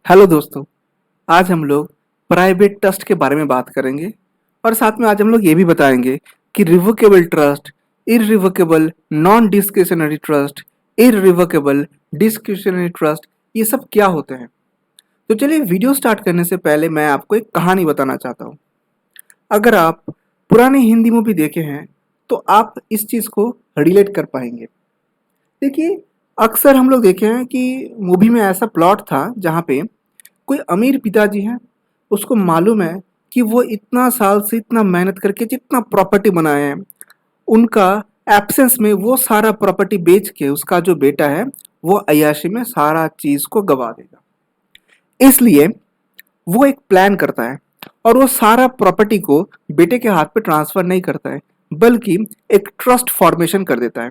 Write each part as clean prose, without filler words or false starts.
Hello दोस्तों। आज हम लोग प्राइवेट ट्रस्ट के बारे में बात करेंगे और साथ में आज हम लोग ये भी बताएंगे कि revocable trust, irrevocable non discretionary trust, irrevocable discretionary trust, ये सब क्या होते हैं। तो चलिए, वीडियो स्टार्ट करने से पहले मैं आपको एक कहानी बताना चाहता हूँ। अगर आप पुरानी हिंदी मूवी देखे हैं तो आप इस चीज़ को रिलेट कर पाएंगे। देखिए, अक्सर हम लोग देखे हैं कि मूवी में ऐसा प्लॉट था जहाँ पे कोई अमीर पिताजी हैं, उसको मालूम है कि वो इतना साल से इतना मेहनत करके जितना प्रॉपर्टी बनाए हैं, उनका एब्सेंस में वो सारा प्रॉपर्टी बेच के उसका जो बेटा है वो अय्याशी में सारा चीज को गवा देगा। इसलिए वो एक प्लान करता है और वो सारा प्रॉपर्टी को बेटे के हाथ पे ट्रांसफर नहीं करता है, बल्कि एक ट्रस्ट फॉर्मेशन कर देता है।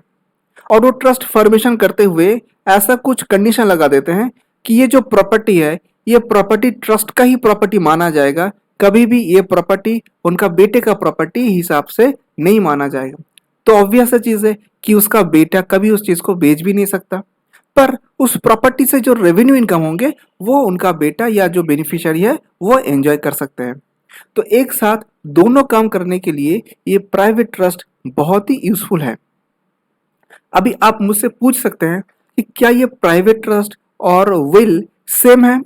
और वो ट्रस्ट फॉर्मेशन करते हुए ऐसा कुछ कंडीशन लगा देते हैं कि ये जो प्रॉपर्टी है, ये प्रॉपर्टी ट्रस्ट का ही प्रॉपर्टी माना जाएगा। कभी भी ये प्रॉपर्टी उनका बेटे का प्रॉपर्टी हिसाब से नहीं माना जाएगा। तो ऑब्वियस चीज है कि उसका बेटा कभी उस चीज को बेच भी नहीं सकता, पर उस प्रॉपर्टी से जो रेवेन्यू इनकम होंगे वो उनका बेटा या जो बेनिफिशियरी है वो एंजॉय कर सकते हैं। तो एक साथ दोनों काम करने के लिए ये प्राइवेट ट्रस्ट बहुत ही यूजफुल है। अभी आप मुझसे पूछ सकते हैं कि क्या ये प्राइवेट ट्रस्ट और विल सेम है।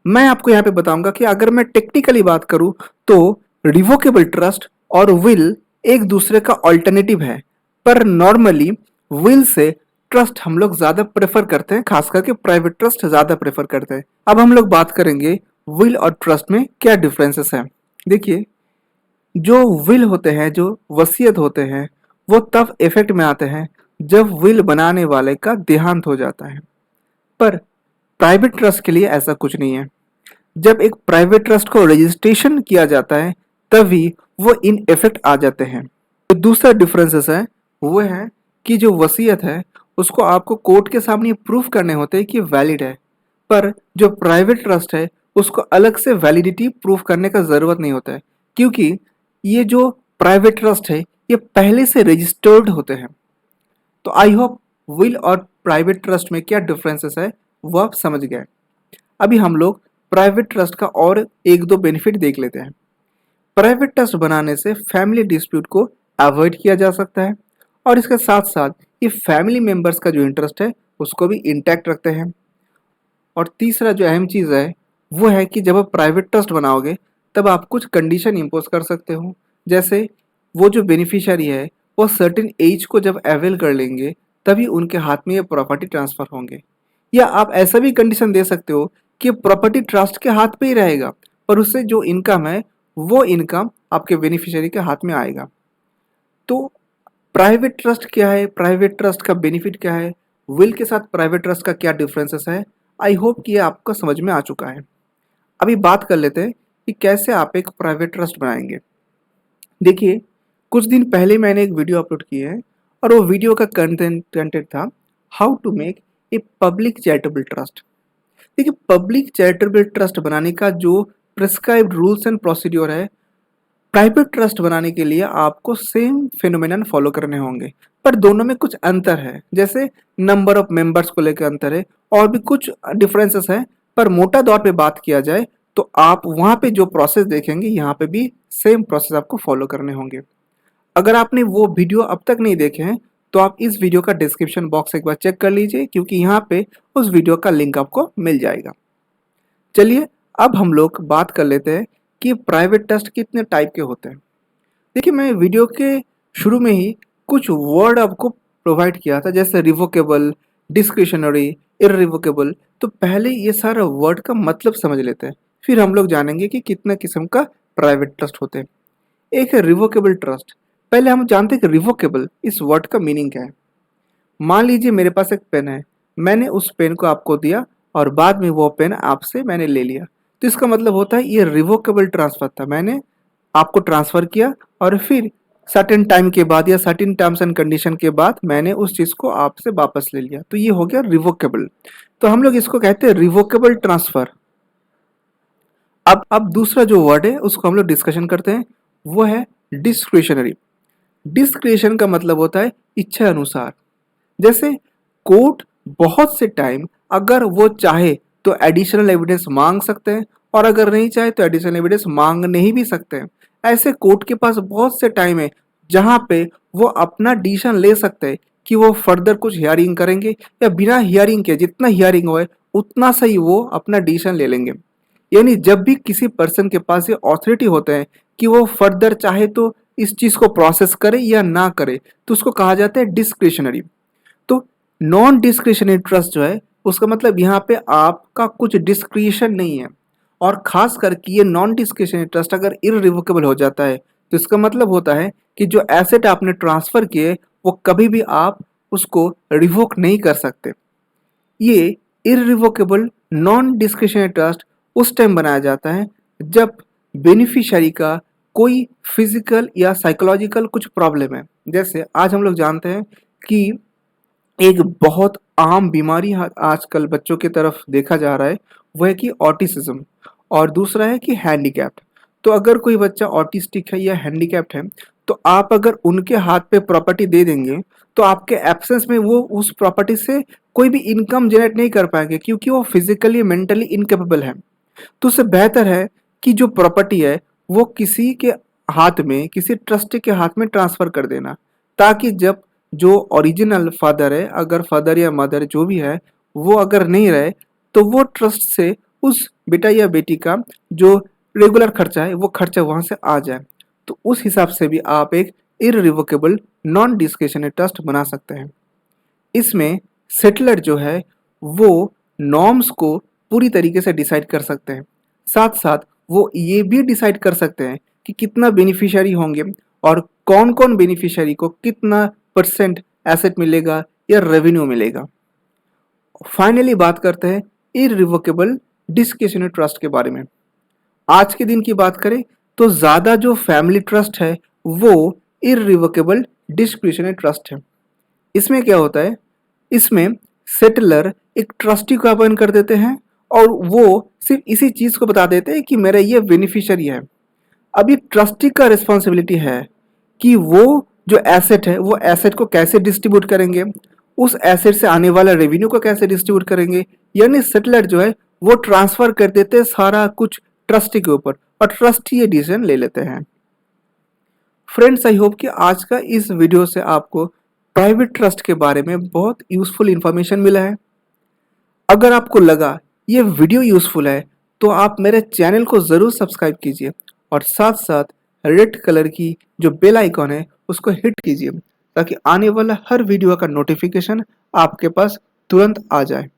मैं आपको यहाँ पे बताऊंगा कि अगर मैं टेक्निकली बात करूँ तो रिवोकेबल ट्रस्ट और विल एक दूसरे का ऑल्टरनेटिव है, पर नॉर्मली विल से ट्रस्ट हम लोग ज्यादा प्रेफर करते हैं, खास करके प्राइवेट ट्रस्ट ज्यादा प्रेफर करते हैं। अब हम लोग बात करेंगे विल और ट्रस्ट में क्या डिफरेंसेस हैं। देखिए, जो विल होते हैं, जो वसीयत होते हैं, वो तब इफेक्ट में आते हैं जब विल बनाने वाले का देहांत हो जाता है। पर प्राइवेट ट्रस्ट के लिए ऐसा कुछ नहीं है। जब एक प्राइवेट ट्रस्ट को रजिस्ट्रेशन किया जाता है तभी वो इन इफेक्ट आ जाते हैं। तो दूसरा डिफरेंसेस है वो है कि जो वसीयत है उसको आपको कोर्ट के सामने प्रूफ करने होते हैं कि वैलिड है, पर जो प्राइवेट ट्रस्ट है उसको अलग से वैलिडिटी प्रूफ करने का जरूरत नहीं होता है, क्योंकि ये जो प्राइवेट ट्रस्ट है ये पहले से रजिस्टर्ड होते हैं। तो आई होप विल और प्राइवेट ट्रस्ट में क्या डिफरेंसेस है वो आप समझ गए। अभी हम लोग प्राइवेट ट्रस्ट का और एक दो बेनिफिट देख लेते हैं। प्राइवेट ट्रस्ट बनाने से फैमिली डिस्प्यूट को अवॉइड किया जा सकता है और इसके साथ साथ ये फैमिली मेंबर्स का जो इंटरेस्ट है उसको भी इंटैक्ट रखते हैं। और तीसरा जो अहम चीज़ है वो है कि जब आप प्राइवेट ट्रस्ट बनाओगे तब आप कुछ कंडीशन इम्पोज कर सकते हो। जैसे वो जो बेनिफिशियरी है वो सर्टेन एज को जब अवेल कर लेंगे तभी उनके हाथ में ये प्रॉपर्टी ट्रांसफर होंगे। या आप ऐसा भी कंडीशन दे सकते हो कि प्रॉपर्टी ट्रस्ट के हाथ पे ही रहेगा, पर उससे जो इनकम है वो इनकम आपके बेनिफिशियरी के हाथ में आएगा। तो प्राइवेट ट्रस्ट क्या है, प्राइवेट ट्रस्ट का बेनिफिट क्या है, विल के साथ प्राइवेट ट्रस्ट का क्या डिफरेंसेस है, आई होप कि ये आपको समझ में आ चुका है। अभी बात कर लेते हैं कि कैसे आप एक प्राइवेट ट्रस्ट बनाएंगे। देखिए, कुछ दिन पहले मैंने एक वीडियो अपलोड की है और वो वीडियो का कंटेंट था how to make a public charitable trust. देखिए, पब्लिक चैरिटेबल ट्रस्ट बनाने का जो प्रिस्क्राइब्ड रूल्स एंड प्रोसीड्योर है, प्राइवेट ट्रस्ट बनाने के लिए आपको सेम फिनोमेनन फॉलो करने होंगे, पर दोनों में कुछ अंतर है। जैसे नंबर ऑफ मेंबर्स को लेकर अंतर है और भी कुछ डिफरेंसेस हैं, पर मोटा तौर पे बात किया जाए तो आप वहाँ पे जो प्रोसेस देखेंगे यहाँ पे भी सेम प्रोसेस आपको फॉलो करने होंगे। अगर आपने वो वीडियो अब तक नहीं देखे हैं तो आप इस वीडियो का डिस्क्रिप्शन बॉक्स एक बार चेक कर लीजिए, क्योंकि यहाँ पे उस वीडियो का लिंक आपको मिल जाएगा। चलिए, अब हम लोग बात कर लेते हैं कि प्राइवेट ट्रस्ट कितने टाइप के होते हैं। देखिए, मैं वीडियो के शुरू में ही कुछ वर्ड आपको प्रोवाइड किया था, जैसे रिवोकेबल, डिस्क्रिशनरी, इररिवोकेबल। तो पहले ये सारा वर्ड का मतलब समझ लेते हैं, फिर हम लोग जानेंगे कि कितने किस्म का प्राइवेट ट्रस्ट होते हैं। एक है रिवोकेबल ट्रस्ट। पहले हम जानते हैं कि रिवोकेबल इस वर्ड का मीनिंग क्या है। मान लीजिए मेरे पास एक पेन है, मैंने उस पेन को आपको दिया और बाद में वो पेन आपसे मैंने ले लिया, तो इसका मतलब होता है ये रिवोकेबल ट्रांसफर था। मैंने आपको ट्रांसफर किया और फिर सर्टेन टाइम के बाद या सर्टेन टर्म्स एंड कंडीशन के बाद मैंने उस चीज को आपसे वापस ले लिया, तो ये हो गया रिवोकेबल। तो हम लोग इसको कहते हैं रिवोकेबल ट्रांसफर। अब दूसरा जो वर्ड है उसको हम लोग डिस्कशन करते हैं, वो है डिस्क्रिशनरी। डिस्क्रिशन का मतलब होता है इच्छा अनुसार। जैसे कोर्ट बहुत से टाइम अगर वो चाहे तो एडिशनल एविडेंस मांग सकते हैं, और अगर नहीं चाहे तो एडिशनल एविडेंस मांग नहीं भी सकते हैं। ऐसे कोर्ट के पास बहुत से टाइम है जहां पे वो अपना डिसीजन ले सकते हैं कि वो फर्दर कुछ हियरिंग करेंगे या बिना हियरिंग के जितना हियरिंग होए उतना सही वो अपना डिसीजन ले लेंगे। यानी जब भी किसी पर्सन के पास ये ऑथोरिटी होते हैं कि वो फर्दर चाहे तो इस चीज को प्रोसेस करे या ना करे, तो उसको कहा जाता है डिस्क्रिशनरी। तो नॉन डिस्क्रिशनरी ट्रस्ट जो है उसका मतलब यहाँ पे आपका कुछ डिस्क्रिशन नहीं है, और खास करके ये नॉन डिस्क्रिशनरी ट्रस्ट अगर इररिवोकेबल हो जाता है तो इसका मतलब होता है कि जो एसेट आपने ट्रांसफर किए वो कभी भी आप उसको रिवोक नहीं कर सकते। ये इररिवोकेबल नॉन डिस्क्रिशनरी ट्रस्ट उस टाइम बनाया जाता है जब बेनिफिशियरी का कोई फिजिकल या साइकोलॉजिकल कुछ प्रॉब्लम है। जैसे आज हम लोग जानते हैं कि एक बहुत आम बीमारी आजकल बच्चों की तरफ देखा जा रहा है, वो है कि ऑटिसिज्म, और दूसरा है कि हैंडीकैप्ड। तो अगर कोई बच्चा ऑटिस्टिक है या हैंडीकैप्ड है तो आप अगर उनके हाथ पे प्रॉपर्टी दे देंगे तो आपके एब्सेंस में वो उस प्रॉपर्टी से कोई भी इनकम जनरेट नहीं कर पाएंगे, क्योंकि वो फिजिकली मेंटली इनकेपेबल है। तो उससे बेहतर है कि जो प्रॉपर्टी है वो किसी के हाथ में, किसी ट्रस्टी के हाथ में ट्रांसफर कर देना, ताकि जब जो ओरिजिनल फादर है, अगर फादर या मदर जो भी है वो अगर नहीं रहे, तो वो ट्रस्ट से उस बेटा या बेटी का जो रेगुलर खर्चा है वो खर्चा वहां से आ जाए। तो उस हिसाब से भी आप एक इररिवोकेबल नॉन डिस्क्रिशनरी ट्रस्ट बना सकते हैं। इसमें सेटलर जो है वो नॉर्म्स को पूरी तरीके से डिसाइड कर सकते हैं, साथ साथ वो ये भी डिसाइड कर सकते हैं कि कितना बेनिफिशियरी होंगे और कौन कौन बेनिफिशियरी को कितना परसेंट एसेट मिलेगा या रेवेन्यू मिलेगा। फाइनली बात करते हैं इररिवोकेबल डिस्क्रिशनरी ट्रस्ट के बारे में। आज के दिन की बात करें तो ज़्यादा जो फैमिली ट्रस्ट है वो इररिवोकेबल डिस्क्रिशनरी ट्रस्ट है। इसमें क्या होता है, इसमें सेटलर एक ट्रस्टी को अपॉइंट कर देते हैं और वो सिर्फ इसी चीज को बता देते हैं कि मेरा ये बेनिफिशियरी है। अभी ट्रस्टी का रिस्पॉन्सिबिलिटी है कि वो जो एसेट है वो एसेट को कैसे डिस्ट्रीब्यूट करेंगे, उस एसेट से आने वाला रेवेन्यू को कैसे डिस्ट्रीब्यूट करेंगे। यानी सेटलर जो है वो ट्रांसफर कर देते हैं सारा कुछ ट्रस्टी के ऊपर, और ट्रस्टी ये डिसीजन ले लेते हैं। फ्रेंड्स, आई होप कि आज का इस वीडियो से आपको प्राइवेट ट्रस्ट के बारे में बहुत यूजफुल इंफॉर्मेशन मिला है। अगर आपको लगा ये वीडियो यूजफुल है तो आप मेरे चैनल को ज़रूर सब्सक्राइब कीजिए, और साथ साथ रेड कलर की जो बेल आइकॉन है उसको हिट कीजिए, ताकि आने वाला हर वीडियो का नोटिफिकेशन आपके पास तुरंत आ जाए।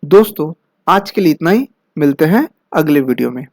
दोस्तों, आज के लिए इतना ही, मिलते हैं अगले वीडियो में।